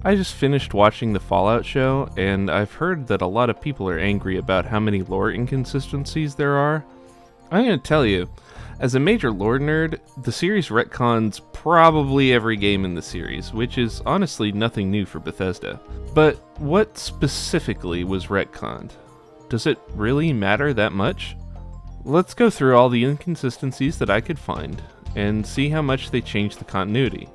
I just finished watching the Fallout show, and I've heard that a lot of people are angry about how many lore inconsistencies there are. I'm going to tell you, as a major lore nerd, the series retcons probably every game in the series, which is honestly nothing new for Bethesda. But what specifically was retconned? Does it really matter that much? Let's go through all the inconsistencies that I could find, and see how much they changed the continuity.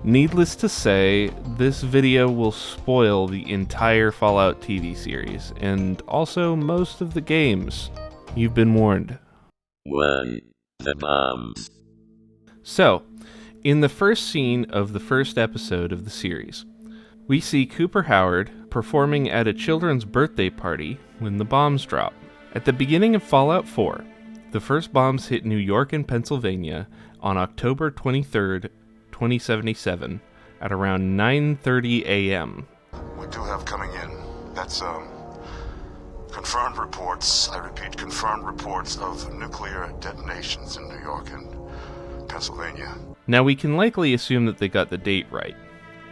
Needless to say, this video will spoil the entire Fallout TV series, and also most of the games. You've been warned. 1. The bombs. So, in the first scene of the first episode of the series, we see Cooper Howard performing at a children's birthday party when the bombs drop. At the beginning of Fallout 4, the first bombs hit New York and Pennsylvania on October 23rd, 2077 at around 9:30 a.m. We do have coming in. That's, confirmed reports, I repeat, confirmed reports of nuclear detonations in New York and Pennsylvania. Now we can likely assume that they got the date right.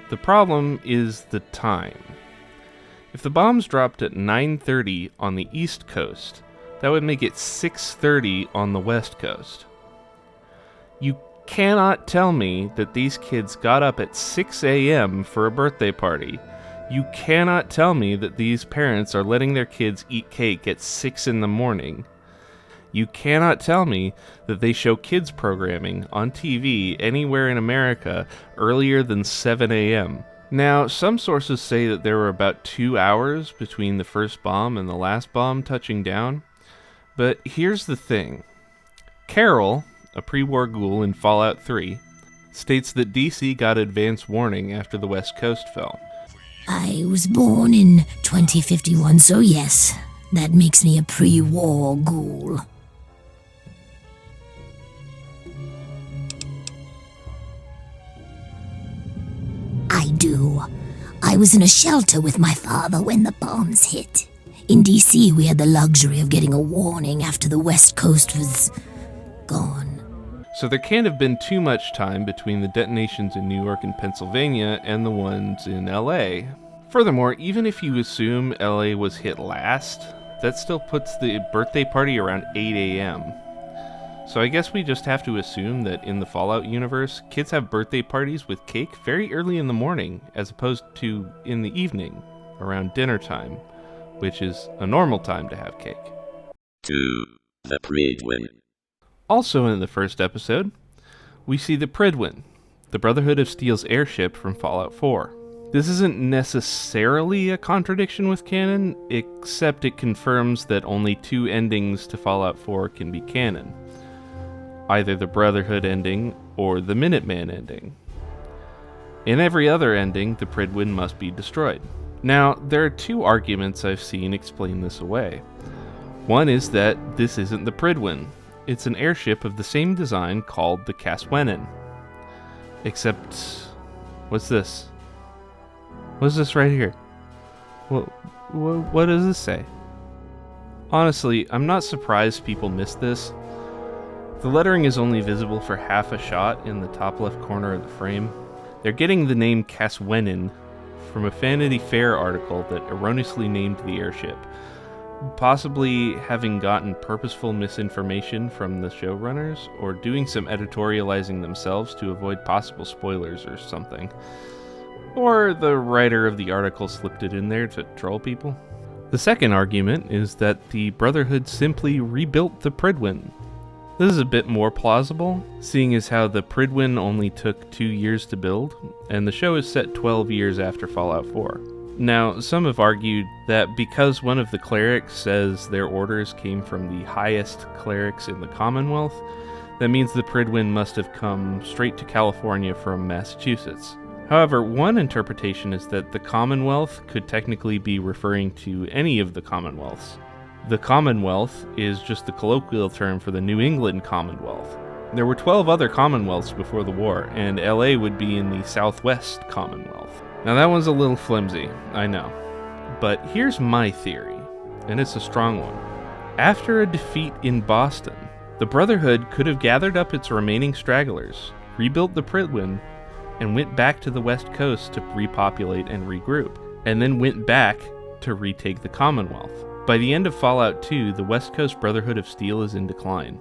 The problem is the time. If the bombs dropped at 9:30 on the East Coast, that would make it 6:30 on the West Coast. You cannot tell me that these kids got up at 6 a.m. for a birthday party. You cannot tell me that these parents are letting their kids eat cake at 6 in the morning. You cannot tell me that they show kids programming on TV anywhere in America earlier than 7 a.m. Now, some sources say that there were about 2 hours between the first bomb and the last bomb touching down. But here's the thing. Carol, a pre-war ghoul in Fallout 3, states that DC got advance warning after the West Coast fell. I was born in 2051, so yes, that makes me a pre-war ghoul. I do. I was in a shelter with my father when the bombs hit. In DC, we had the luxury of getting a warning after the West Coast was gone. So there can't have been too much time between the detonations in New York and Pennsylvania and the ones in LA. Furthermore, even if you assume LA was hit last, that still puts the birthday party around 8 a.m. So I guess we just have to assume that in the Fallout universe, kids have birthday parties with cake very early in the morning, as opposed to in the evening, around dinner time, which is a normal time to have cake. 2. The Predwin. Also in the first episode, we see the Predwin, the Brotherhood of Steel's airship from Fallout 4. This isn't necessarily a contradiction with canon, except it confirms that only 2 endings to Fallout 4 can be canon. Either the Brotherhood ending or the Minuteman ending. In every other ending, the Predwin must be destroyed. Now, there are 2 arguments I've seen explain this away. One is that this isn't the Predwin. It's an airship of the same design called the Caswenin. Except, what's this? What's this right here? What does this say? Honestly, I'm not surprised people missed this. The lettering is only visible for half a shot in the top left corner of the frame. They're getting the name Caswenin from a Vanity Fair article that erroneously named the airship, possibly having gotten purposeful misinformation from the showrunners, or doing some editorializing themselves to avoid possible spoilers or something. Or the writer of the article slipped it in there to troll people. The second argument is that the Brotherhood simply rebuilt the Predwin. This is a bit more plausible, seeing as how the Predwin only took 2 years to build, and the show is set 12 years after Fallout 4. Now, some have argued that because one of the clerics says their orders came from the highest clerics in the Commonwealth, that means the Predwin must have come straight to California from Massachusetts. However, one interpretation is that the Commonwealth could technically be referring to any of the Commonwealths. The Commonwealth is just the colloquial term for the New England Commonwealth. There were 12 other Commonwealths before the war, and LA would be in the Southwest Commonwealth. Now that one's a little flimsy, I know. But here's my theory, and it's a strong one. After a defeat in Boston, the Brotherhood could have gathered up its remaining stragglers, rebuilt the Predwin, and went back to the West Coast to repopulate and regroup, and then went back to retake the Commonwealth. By the end of Fallout 2, the West Coast Brotherhood of Steel is in decline.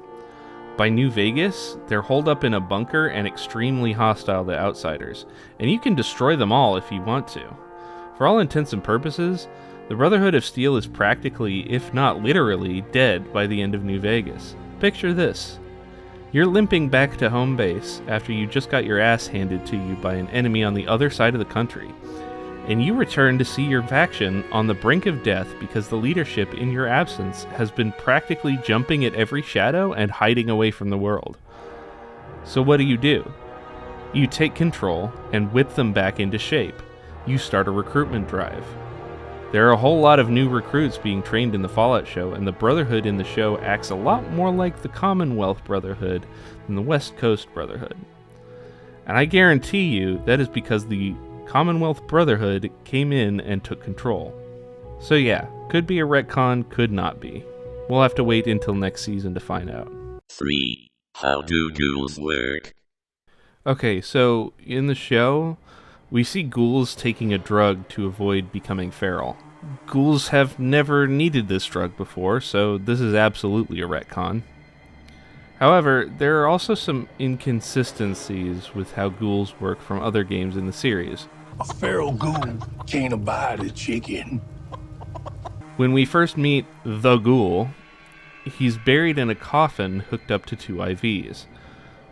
By New Vegas, they're holed up in a bunker and extremely hostile to outsiders, and you can destroy them all if you want to. For all intents and purposes, the Brotherhood of Steel is practically, if not literally, dead by the end of New Vegas. Picture this. You're limping back to home base after you just got your ass handed to you by an enemy on the other side of the country, and you return to see your faction on the brink of death because the leadership in your absence has been practically jumping at every shadow and hiding away from the world. So what do? You take control and whip them back into shape. You start a recruitment drive. There are a whole lot of new recruits being trained in the Fallout show, and the Brotherhood in the show acts a lot more like the Commonwealth Brotherhood than the West Coast Brotherhood. And I guarantee you that is because the Commonwealth Brotherhood came in and took control. So yeah, could be a retcon, could not be. We'll have to wait until next season to find out. 3. How do ghouls work? Okay, so in the show, we see ghouls taking a drug to avoid becoming feral. Ghouls have never needed this drug before, so this is absolutely a retcon. However, there are also some inconsistencies with how ghouls work from other games in the series. A feral ghoul can't abide a chicken. When we first meet the ghoul, he's buried in a coffin hooked up to 2 IVs.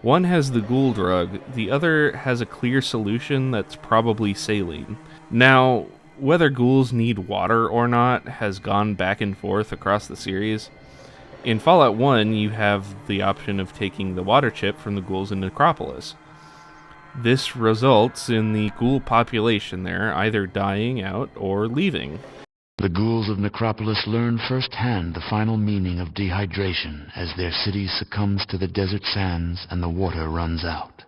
One has the ghoul drug, the other has a clear solution that's probably saline. Now, whether ghouls need water or not has gone back and forth across the series. In Fallout 1, you have the option of taking the water chip from the ghouls in Necropolis. This results in the ghoul population there either dying out or leaving. The ghouls of Necropolis learn firsthand the final meaning of dehydration as their city succumbs to the desert sands and the water runs out.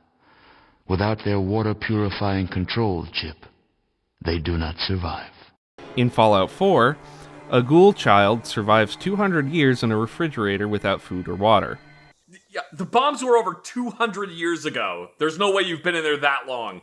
Without their water-purifying control chip, they do not survive. In Fallout 4, a ghoul child survives 200 years in a refrigerator without food or water. Yeah, the bombs were over 200 years ago. There's no way you've been in there that long.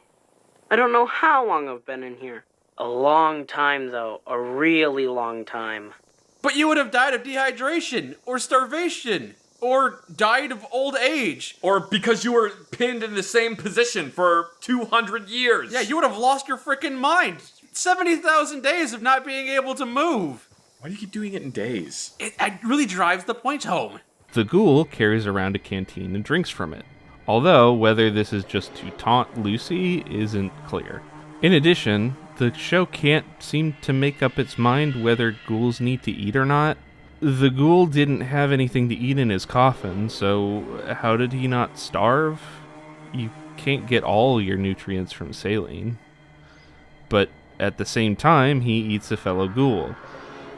I don't know how long I've been in here. A long time, though. A really long time. But you would have died of dehydration, or starvation, or died of old age, or because you were pinned in the same position for 200 years. Yeah, you would have lost your freaking mind. 70,000 days of not being able to move. Why do you keep doing it in days? It really drives the point home. The ghoul carries around a canteen and drinks from it, although whether this is just to taunt Lucy isn't clear. In addition, the show can't seem to make up its mind whether ghouls need to eat or not. The ghoul didn't have anything to eat in his coffin, so how did he not starve? You can't get all your nutrients from saline. But at the same time, he eats a fellow ghoul.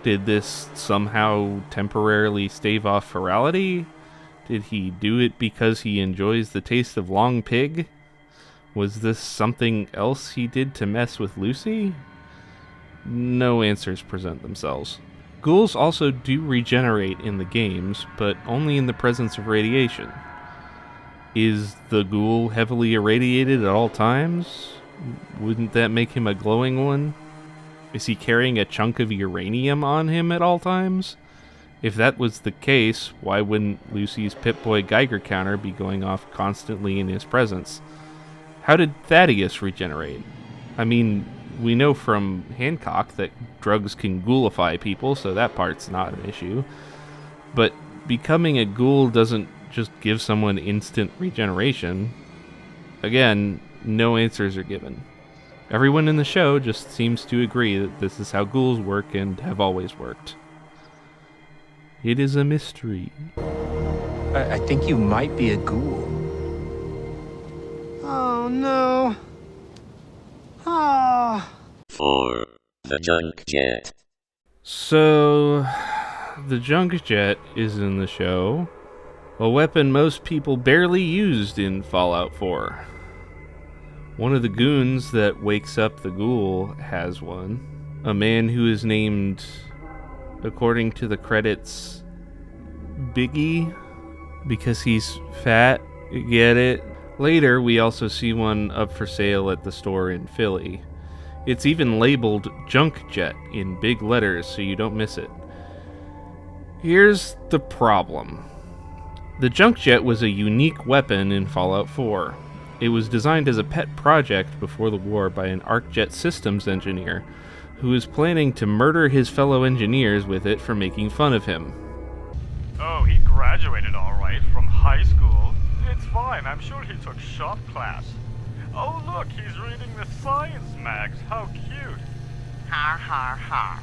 Did this somehow temporarily stave off ferality? Did he do it because he enjoys the taste of long pig? Was this something else he did to mess with Lucy? No answers present themselves. Ghouls also do regenerate in the games, but only in the presence of radiation. Is the ghoul heavily irradiated at all times? Wouldn't that make him a glowing one? Is he carrying a chunk of uranium on him at all times? If that was the case, why wouldn't Lucy's Pip-Boy Geiger counter be going off constantly in his presence? How did Thaddeus regenerate? I mean, we know from Hancock that drugs can ghoulify people, so that part's not an issue. But becoming a ghoul doesn't just give someone instant regeneration. Again, no answers are given. Everyone in the show just seems to agree that this is how ghouls work and have always worked. It is a mystery. I think you might be a ghoul. Oh, no. Ah. 4. The junk jet. So, the junk jet is in the show. A weapon most people barely used in Fallout 4. One of the goons that wakes up the ghoul has one. A man who is named, according to the credits, Biggie, because he's fat. Get it? Later, we also see one up for sale at the store in Philly. It's even labeled Junk Jet in big letters so you don't miss it. Here's the problem. The Junk Jet was a unique weapon in Fallout 4. It was designed as a pet project before the war by an ArcJet systems engineer who was planning to murder his fellow engineers with it for making fun of him. Oh, he graduated all right from high school. It's fine, I'm sure he took shop class. Oh look, he's reading the science mags. How cute. Har har har.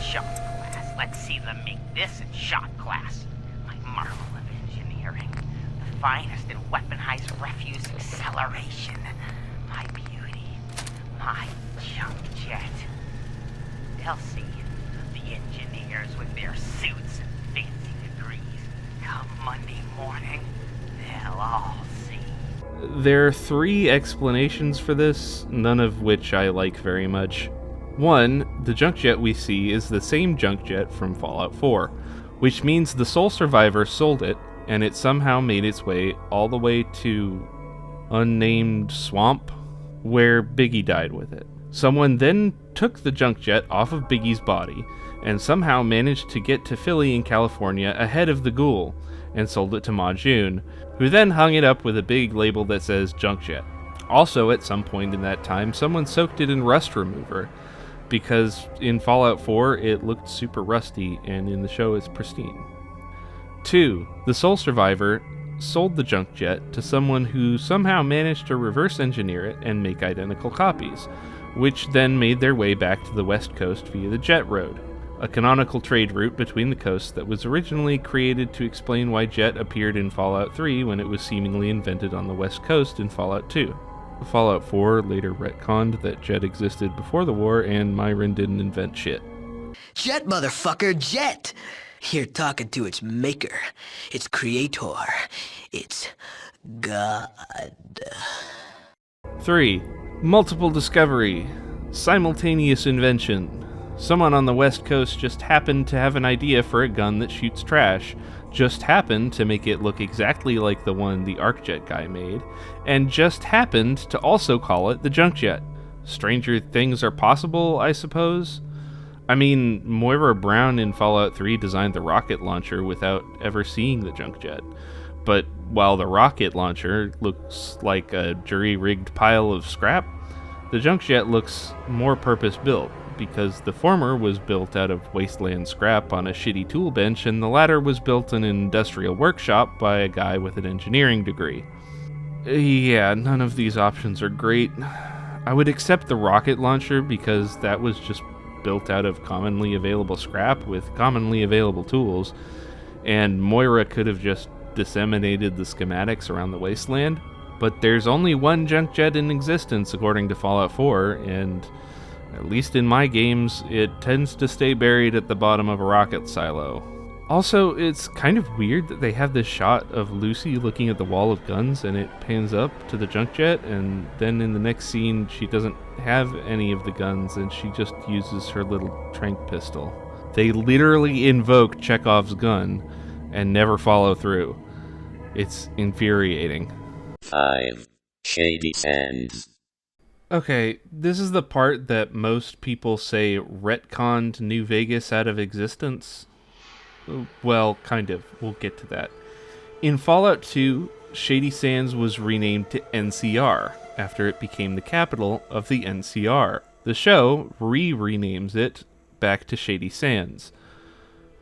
Shop class. Let's see them make this in shop class. My marvel of engineering. The finest in weaponized refuse acceleration. My beauty. My junk jet. They'll see. The engineers with their suits and fancy degrees. Come Monday morning, they'll all see. There are 3 explanations for this, none of which I like very much. 1, the junk jet we see is the same junk jet from Fallout 4, which means the sole survivor sold it, and it somehow made its way all the way to unnamed swamp, where Biggie died with it. Someone then took the junk jet off of Biggie's body, and somehow managed to get to Philly in California ahead of the ghoul, and sold it to Ma June, who then hung it up with a big label that says Junk Jet. Also, at some point in that time, someone soaked it in rust remover, because in Fallout 4 it looked super rusty, and in the show it's pristine. 2. The sole survivor sold the junk jet to someone who somehow managed to reverse engineer it and make identical copies, which then made their way back to the West Coast via the Jet Road, a canonical trade route between the coasts that was originally created to explain why Jet appeared in Fallout 3 when it was seemingly invented on the West Coast in Fallout 2. Fallout 4 later retconned that Jet existed before the war and Myron didn't invent shit. Jet, motherfucker, Jet! You're talking to its maker, its creator, its God. 3. Multiple discovery. Simultaneous invention. Someone on the West Coast just happened to have an idea for a gun that shoots trash, just happened to make it look exactly like the one the ArcJet guy made, and just happened to also call it the Junk Jet. Stranger things are possible, I suppose? I mean, Moira Brown in Fallout 3 designed the rocket launcher without ever seeing the Junk Jet. But while the rocket launcher looks like a jury-rigged pile of scrap, the Junk Jet looks more purpose-built, because the former was built out of wasteland scrap on a shitty tool bench, and the latter was built in an industrial workshop by a guy with an engineering degree. Yeah, none of these options are great. I would accept the rocket launcher because that was just built out of commonly available scrap with commonly available tools, and Moira could have just disseminated the schematics around the wasteland. But there's only one junk jet in existence according to Fallout 4, and at least in my games, it tends to stay buried at the bottom of a rocket silo. Also, it's kind of weird that they have this shot of Lucy looking at the wall of guns and it pans up to the junk jet, and then in the next scene she doesn't have any of the guns and she just uses her little tranq pistol. They literally invoke Chekhov's gun and never follow through. It's infuriating. 5. Shady Sands. Okay, this is the part that most people say retconned New Vegas out of existence. Well, kind of. We'll get to that. In Fallout 2, Shady Sands was renamed to NCR after it became the capital of the NCR. The show renames it back to Shady Sands,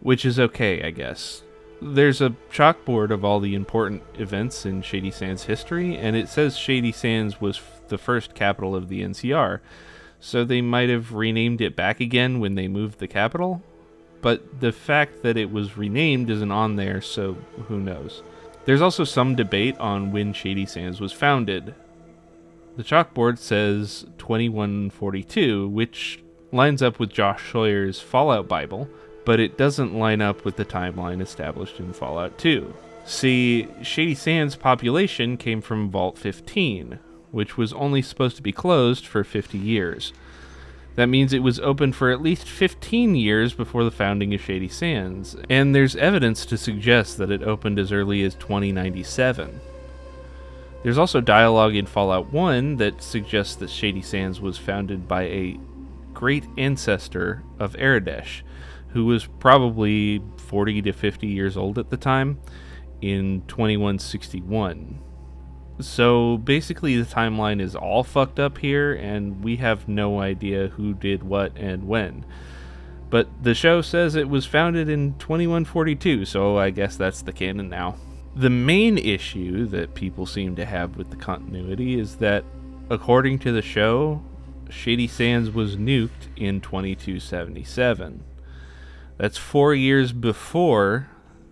which is okay, I guess. There's a chalkboard of all the important events in Shady Sands history, and it says Shady Sands was the first capital of the NCR, so they might have renamed it back again when they moved the capital, but the fact that it was renamed isn't on there, so who knows. There's also some debate on when Shady Sands was founded. The chalkboard says 2142, which lines up with Josh Sawyer's Fallout Bible, but it doesn't line up with the timeline established in Fallout 2. See, Shady Sands' population came from Vault 15, which was only supposed to be closed for 50 years. That means it was open for at least 15 years before the founding of Shady Sands, and there's evidence to suggest that it opened as early as 2097. There's also dialogue in Fallout 1 that suggests that Shady Sands was founded by a great ancestor of Aradesh, who was probably 40 to 50 years old at the time, in 2161. So basically the timeline is all fucked up here, and we have no idea who did what and when. But the show says it was founded in 2142, so I guess that's the canon now. The main issue that people seem to have with the continuity is that, according to the show, Shady Sands was nuked in 2277. That's 4 years before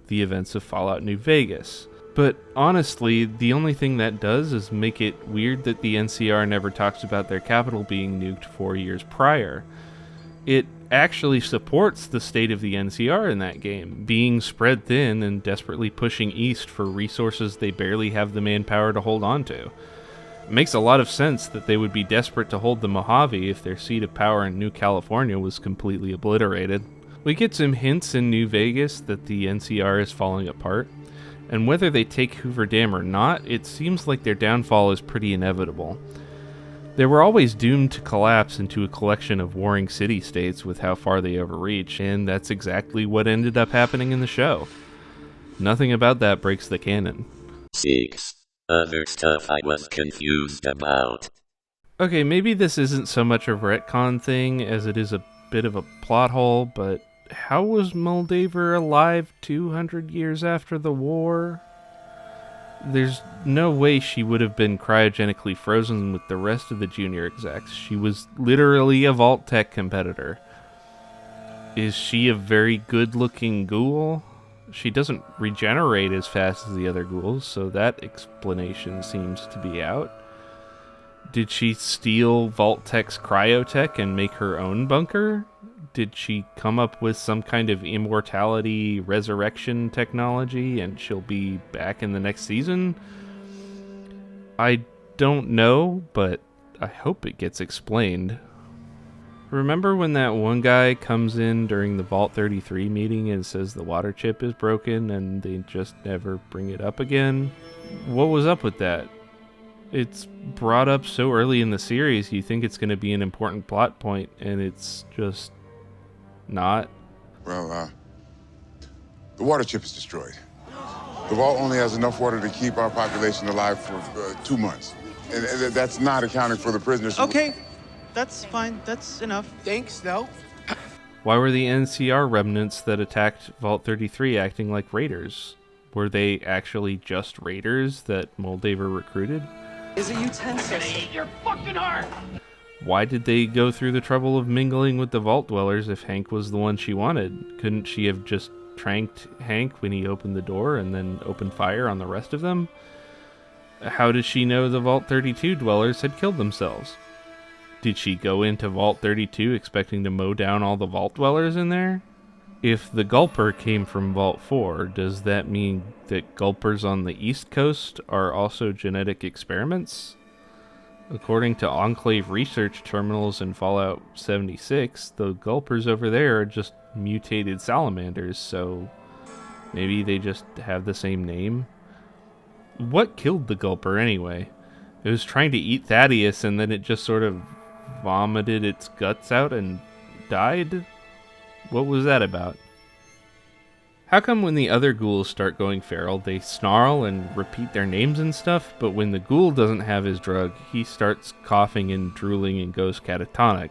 the events of Fallout New Vegas. But honestly, the only thing that does is make it weird that the NCR never talks about their capital being nuked 4 years prior. It actually supports the state of the NCR in that game, being spread thin and desperately pushing east for resources they barely have the manpower to hold on to. It makes a lot of sense that they would be desperate to hold the Mojave if their seat of power in New California was completely obliterated. We get some hints in New Vegas that the NCR is falling apart, and whether they take Hoover Dam or not, it seems like their downfall is pretty inevitable. They were always doomed to collapse into a collection of warring city-states with how far they overreach, and that's exactly what ended up happening in the show. Nothing about that breaks the canon. 6. Other stuff I was confused about. Okay, maybe this isn't so much a retcon thing as it is a bit of a plot hole, but how was Moldaver alive 200 years after the war? There's no way she would have been cryogenically frozen with the rest of the junior execs. She was literally a Vault Tech competitor. Is she a very good-looking ghoul? She doesn't regenerate as fast as the other ghouls, so that explanation seems to be out. Did she steal Vault Tech's cryotech and make her own bunker? Did she come up with some kind of immortality resurrection technology and she'll be back in the next season? I don't know, but I hope it gets explained. Remember when that one guy comes in during the Vault 33 meeting and says the water chip is broken and they just never bring it up again? What was up with that? It's brought up so early in the series, you think it's going to be an important plot point, and it's just not. Well, the water chip is destroyed. The vault only has enough water to keep our population alive for 2 months. And that's not accounting for the prisoners. Okay, that's fine. That's enough. Thanks, though. Why were the NCR remnants that attacked Vault 33 acting like raiders? Were they actually just raiders that Moldaver recruited? Is a utensil. Eat your fucking heart! Why did they go through the trouble of mingling with the Vault Dwellers if Hank was the one she wanted? Couldn't she have just tranked Hank when he opened the door and then opened fire on the rest of them? How did she know the Vault 32 Dwellers had killed themselves? Did she go into Vault 32 expecting to mow down all the Vault Dwellers in there? If the Gulper came from Vault 4, does that mean that Gulpers on the East Coast are also genetic experiments? According to Enclave research terminals in Fallout 76, the Gulpers over there are just mutated salamanders, so maybe they just have the same name? What killed the Gulper anyway? It was trying to eat Thaddeus and then it just sort of vomited its guts out and died? What was that about? How come when the other ghouls start going feral, they snarl and repeat their names and stuff, but when the ghoul doesn't have his drug, he starts coughing and drooling and goes catatonic?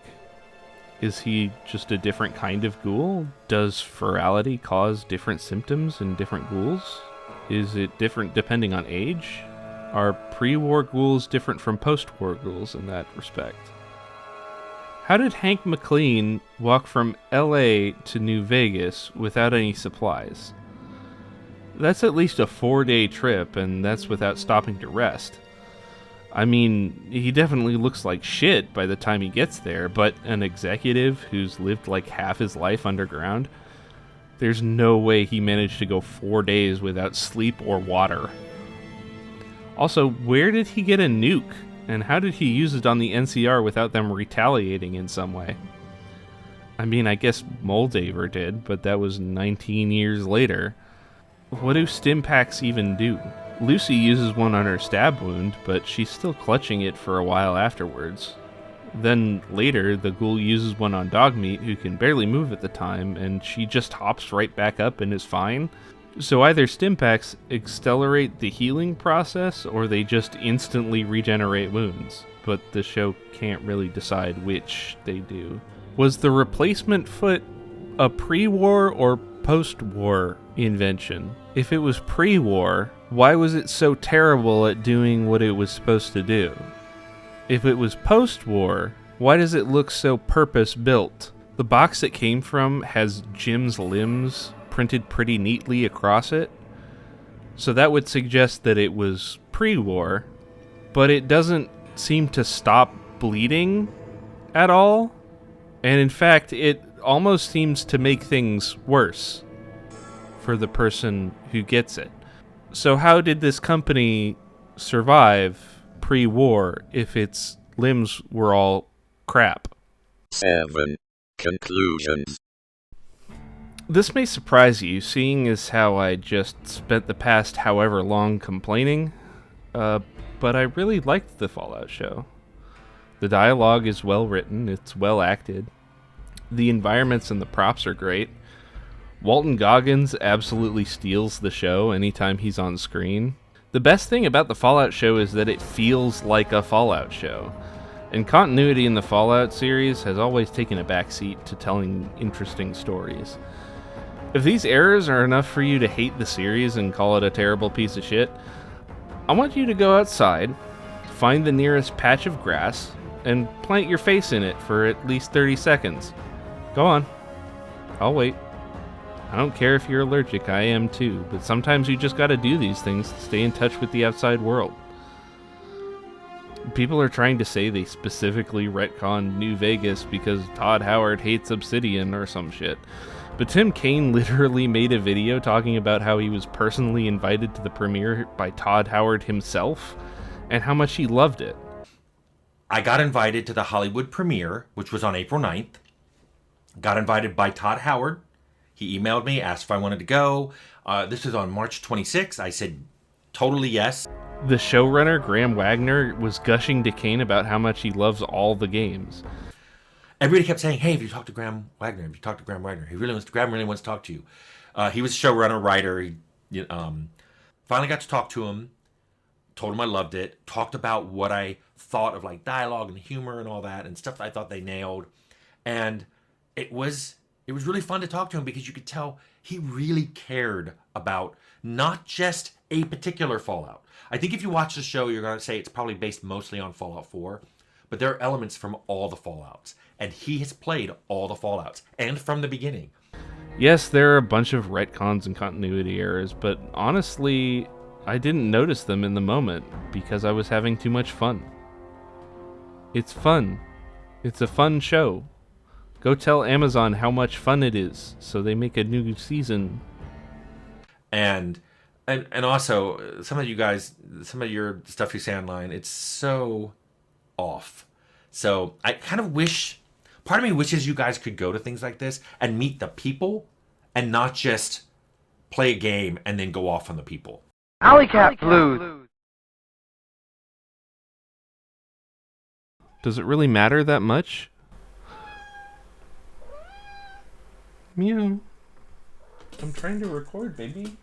Is he just a different kind of ghoul? Does ferality cause different symptoms in different ghouls? Is it different depending on age? Are pre-war ghouls different from post-war ghouls in that respect? How did Hank McLean walk from LA to New Vegas without any supplies? That's at least a 4-day trip, and that's without stopping to rest. I mean, he definitely looks like shit by the time he gets there, but an executive who's lived like half his life underground, there's no way he managed to go 4 days without sleep or water. Also, where did he get a nuke? And how did he use it on the NCR without them retaliating in some way? I mean, I guess Moldaver did, but that was 19 years later. What do stim packs even do? Lucy uses one on her stab wound, but she's still clutching it for a while afterwards. Then later, the ghoul uses one on Dogmeat, who can barely move at the time, and she just hops right back up and is fine. So either Stimpaks accelerate the healing process, or they just instantly regenerate wounds, but the show can't really decide which they do. Was the replacement foot a pre-war or post-war invention? If it was pre-war, why was it so terrible at doing what it was supposed to do? If it was post-war, why does it look so purpose-built? The box it came from has Jim's limbs printed pretty neatly across it, so that would suggest that it was pre-war, but it doesn't seem to stop bleeding at all, and in fact, it almost seems to make things worse for the person who gets it. So how did this company survive pre-war if its limbs were all crap? 7. Conclusions. This may surprise you, seeing as how I just spent the past however long complaining, but I really liked the Fallout show. The dialogue is well written, it's well acted. The environments and the props are great. Walton Goggins absolutely steals the show anytime he's on screen. The best thing about the Fallout show is that it feels like a Fallout show. And continuity in the Fallout series has always taken a backseat to telling interesting stories. If these errors are enough for you to hate the series and call it a terrible piece of shit, I want you to go outside, find the nearest patch of grass, and plant your face in it for at least 30 seconds. Go on. I'll wait. I don't care if you're allergic, I am too, but sometimes you just gotta do these things to stay in touch with the outside world. People are trying to say they specifically retconned New Vegas because Todd Howard hates Obsidian or some shit. But Tim Kaine literally made a video talking about how he was personally invited to the premiere by Todd Howard himself, and how much he loved it. I got invited to the Hollywood premiere, which was on April 9th. Got invited by Todd Howard. He emailed me, asked if I wanted to go. This was on March 26th. I said, totally yes. The showrunner, Graham Wagner, was gushing to Kaine about how much he loves all the games. Everybody kept saying, hey, have you talked to Graham Wagner? Have you talked to Graham Wagner? Graham really wants to talk to you. He was a showrunner, writer. He finally got to talk to him. Told him I loved it. Talked about what I thought of like dialogue and humor and all that and stuff that I thought they nailed. And it was really fun to talk to him because you could tell he really cared about not just a particular Fallout. I think if you watch the show, you're going to say it's probably based mostly on Fallout 4, but there are elements from all the Fallouts, and he has played all the Fallouts, and from the beginning. Yes, there are a bunch of retcons and continuity errors, but honestly, I didn't notice them in the moment because I was having too much fun. It's fun. It's a fun show. Go tell Amazon how much fun it is, so they make a new season. And also, some of your stuff you say online, it's so off. So I kind of wish, part of me wishes you guys could go to things like this and meet the people and not just play a game and then go off on the people. Alley Cat Blues. Does it really matter that much? Meow. I'm trying to record, baby.